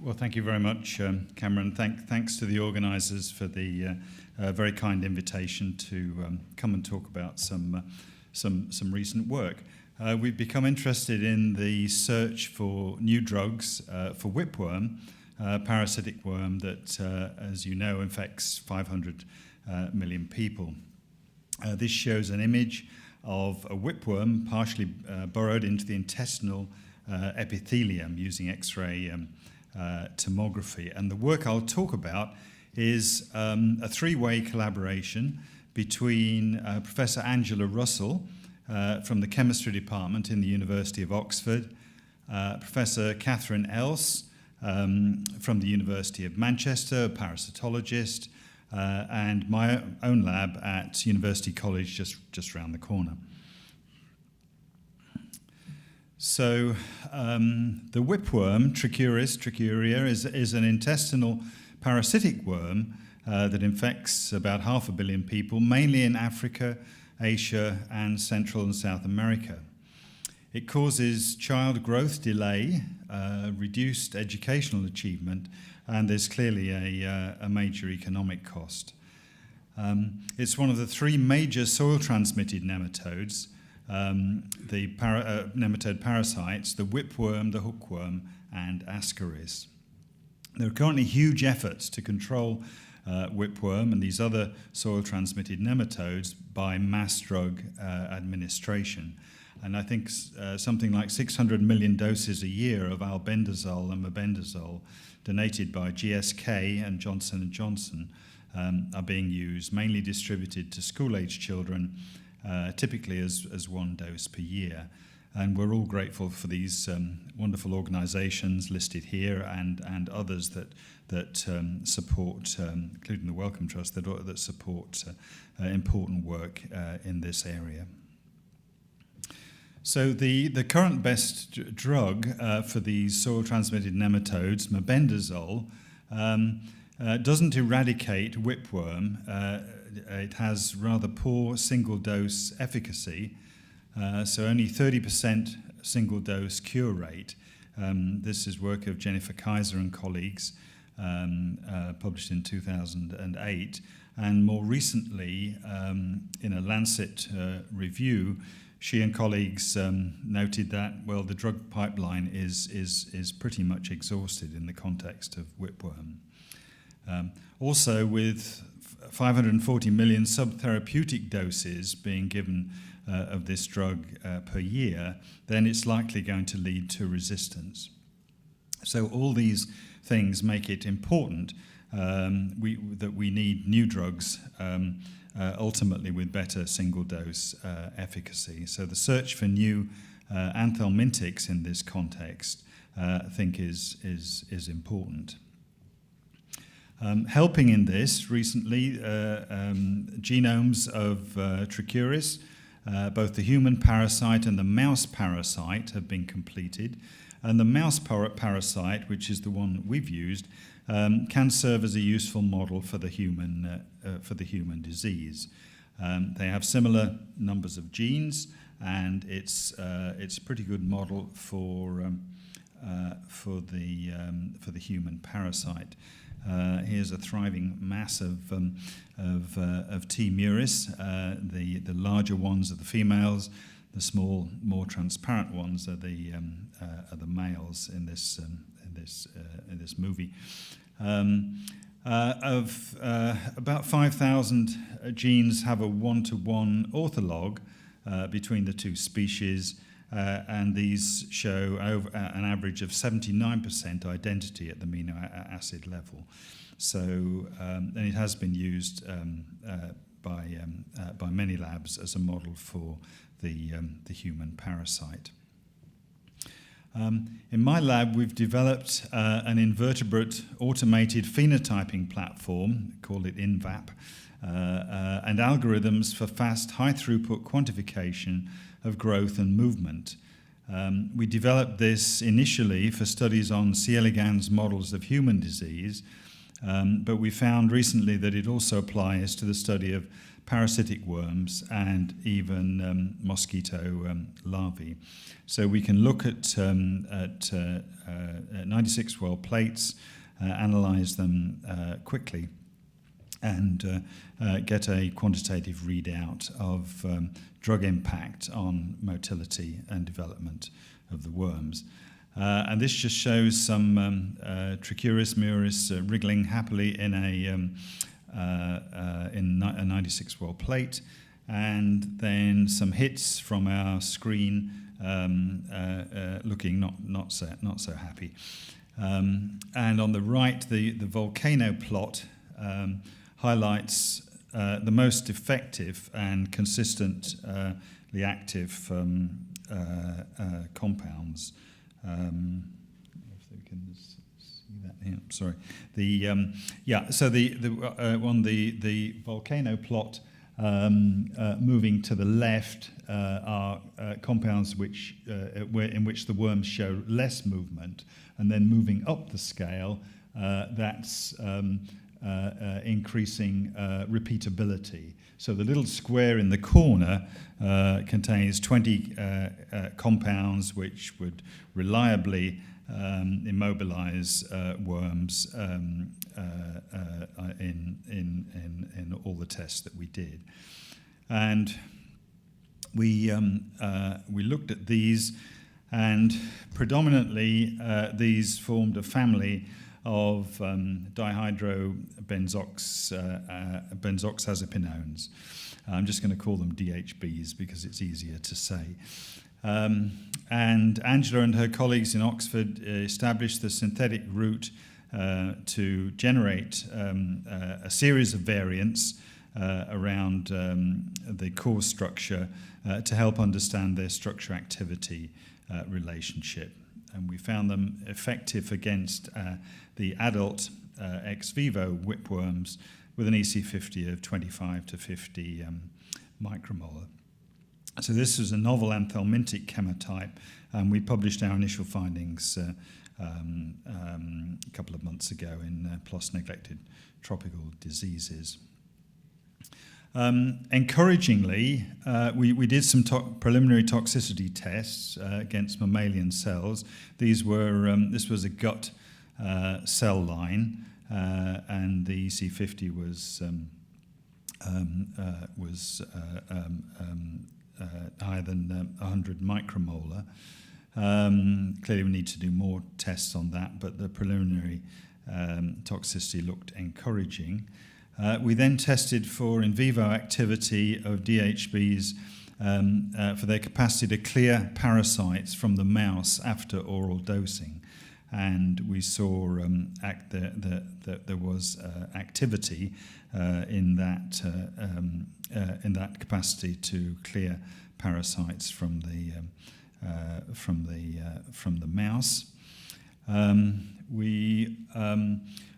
Well, thank you very much, Cameron. Thanks to the organisers for the very kind invitation to come and talk about some recent work. We've become interested in the search for new drugs for whipworm, parasitic worm that, as you know, infects 500 million people. This shows an image of a whipworm partially burrowed into the intestinal epithelium using X-ray tomography. And the work I'll talk about is a three-way collaboration between Professor Angela Russell from the chemistry department in the University of Oxford, Professor Catherine Else from the University of Manchester, a parasitologist, and my own lab at University College just around the corner. So the whipworm, trichuria, is an intestinal parasitic worm that infects about 500 million people, mainly in Africa, Asia, and Central and South America. It causes child growth delay, reduced educational achievement, and there's clearly a major economic cost. It's one of the three major soil-transmitted nematodes, the nematode parasites, the whipworm, the hookworm, and ascaris. There are currently huge efforts to control whipworm and these other soil-transmitted nematodes by mass drug administration. And I think something like 600 million doses a year of albendazole and mebendazole donated by GSK and Johnson & Johnson are being used, mainly distributed to school-age children, typically as one dose per year. And we're all grateful for these wonderful organizations listed here and others that support, including the Wellcome Trust, that support important work in this area. So the current best drug for these soil-transmitted nematodes, mebendazole, doesn't eradicate whipworm. It has rather poor single-dose efficacy, so only 30% single-dose cure rate. This is work of Jennifer Kaiser and colleagues, published in 2008. And more recently, in a Lancet review, she and colleagues noted that, well, the drug pipeline is pretty much exhausted in the context of whipworm. Also, with 540 million subtherapeutic doses being given of this drug per year, then it's likely going to lead to resistance. So all these things make it important that we need new drugs ultimately with better single-dose efficacy. So the search for new antihelminthics in this context, I think, is important. Helping in this, recently, genomes of trichuris, both the human parasite and the mouse parasite, have been completed. And the mouse parasite, which is the one we've used, can serve as a useful model for the human disease. They have similar numbers of genes, and it's a pretty good model for the human parasite. Here's a thriving mass of T. muris. The larger ones are the females. The small, more transparent ones are the males in this movie. About 5,000 genes have a one-to-one ortholog between the two species, and these show an average of 79% identity at the amino acid level. So, and it has been used by many labs as a model for the human parasite. In my lab, we've developed an invertebrate automated phenotyping platform, call it INVAP, and algorithms for fast, high-throughput quantification of growth and movement. We developed this initially for studies on C. elegans models of human disease, but we found recently that it also applies to the study of parasitic worms and even mosquito larvae. So we can look at 96 well plates, analyze them quickly, and get a quantitative readout of drug impact on motility and development of the worms. And this just shows some Trichuris muris wriggling happily in a 96 well plate, and then some hits from our screen looking not so happy. And on the right, the volcano plot highlights the most effective and consistently active compounds. If they can see that here, sorry. So on the volcano plot, moving to the left are compounds in which the worms show less movement, and then moving up the scale, that's increasing repeatability. So the little square in the corner contains 20 compounds which would reliably immobilize worms in all the tests that we did. And we looked at these, and predominantly these formed a family of dihydrobenzoxazepinones. I'm just going to call them DHBs because it's easier to say. And Angela and her colleagues in Oxford established the synthetic route to generate a series of variants around the core structure to help understand their structure-activity relationship. And we found them effective against the adult ex vivo whipworms with an EC50 of 25 to 50 micromolar. So this was a novel antihelminthic chemotype, and we published our initial findings a couple of months ago in PLOS Neglected Tropical Diseases. Encouragingly, we did some preliminary toxicity tests against mammalian cells. This was a gut cell line, and the EC50 was higher than 100 micromolar. Clearly, we need to do more tests on that, but the preliminary toxicity looked encouraging. We then tested for in vivo activity of DHBs for their capacity to clear parasites from the mouse after oral dosing. And we saw that there was activity in that capacity to clear parasites from the mouse. We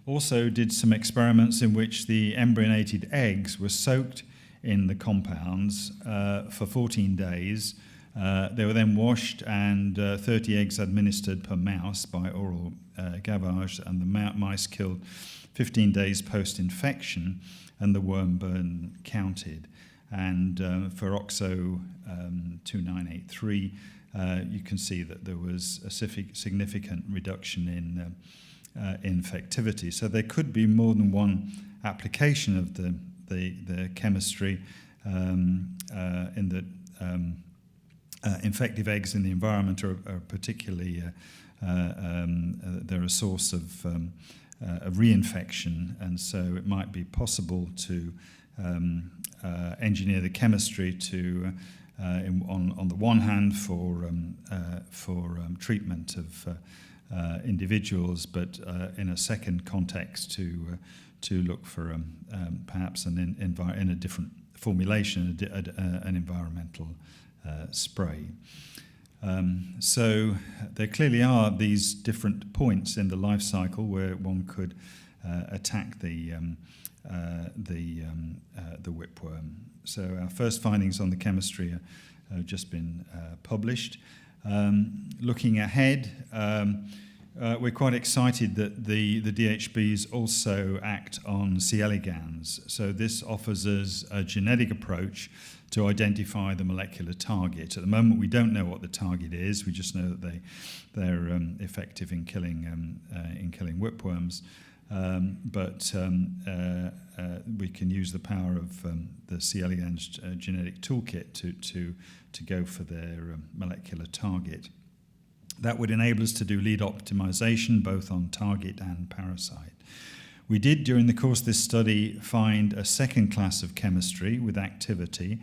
also did some experiments in which the embryonated eggs were soaked in the compounds for 14 days. They were then washed, and 30 eggs administered per mouse by oral gavage, and the mice killed 15 days post-infection, and the worm burden counted. And for OXO 2983, you can see that there was a significant reduction in infectivity. So there could be more than one application of the chemistry in that infective eggs in the environment are particularly they're a source of reinfection, and so it might be possible to engineer the chemistry to on the one hand for treatment of individuals, but in a second context to look for perhaps in a different formulation, an environmental spray. So there clearly are these different points in the life cycle where one could attack the whipworm. So our first findings on the chemistry have just been published. Looking ahead, we're quite excited that the DHBs also act on C. elegans. So this offers us a genetic approach to identify the molecular target. At the moment, we don't know what the target is. We just know that they're effective in killing whipworms. But we can use the power of the C. elegans genetic toolkit to go for their molecular target. That would enable us to do lead optimization both on target and parasite. We did, during the course of this study, find a second class of chemistry with activity,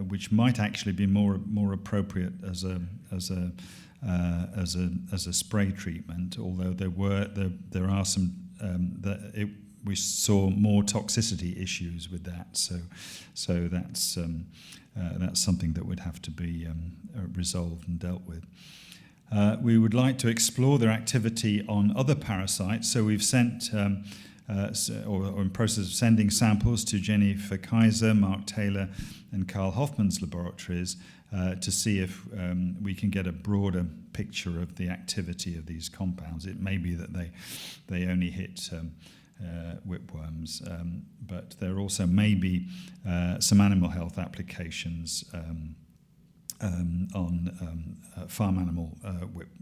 which might actually be more appropriate as a spray treatment. Although there are some we saw more toxicity issues with that. So that's something that would have to be resolved and dealt with. We would like to explore their activity on other parasites. So we've sent, or in process of sending samples to Jennifer Kaiser, Mark Taylor, and Carl Hoffman's laboratories to see if we can get a broader picture of the activity of these compounds. It may be that they only hit whipworms, but there also may be some animal health applications on farm animal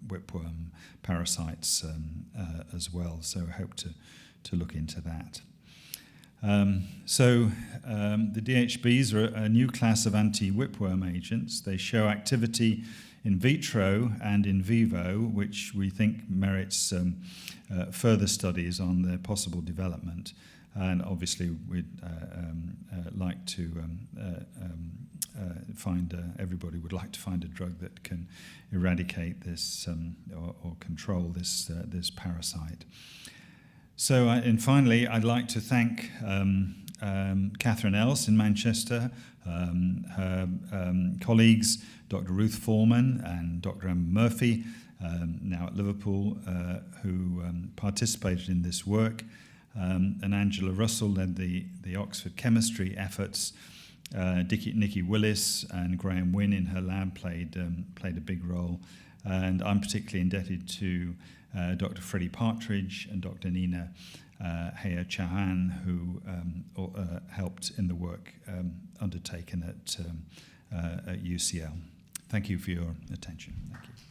whipworm parasites as well. So I hope to look into that. The DHBs are a new class of anti-whipworm agents. They show activity in vitro and in vivo, which we think merits further studies on their possible development. And obviously, we'd like to everybody would like to find a drug that can eradicate this or control this parasite. So, and finally, I'd like to thank Catherine Else in Manchester, her colleagues, Dr. Ruth Foreman and Dr. Emma Murphy, now at Liverpool, who participated in this work. And Angela Russell led the Oxford chemistry efforts. Nikki Willis and Graham Wynne in her lab played a big role. And I'm particularly indebted to Dr. Freddie Partridge and Dr. Nina Heya Chauhan, who helped in the work undertaken at UCL. Thank you for your attention. Thank you.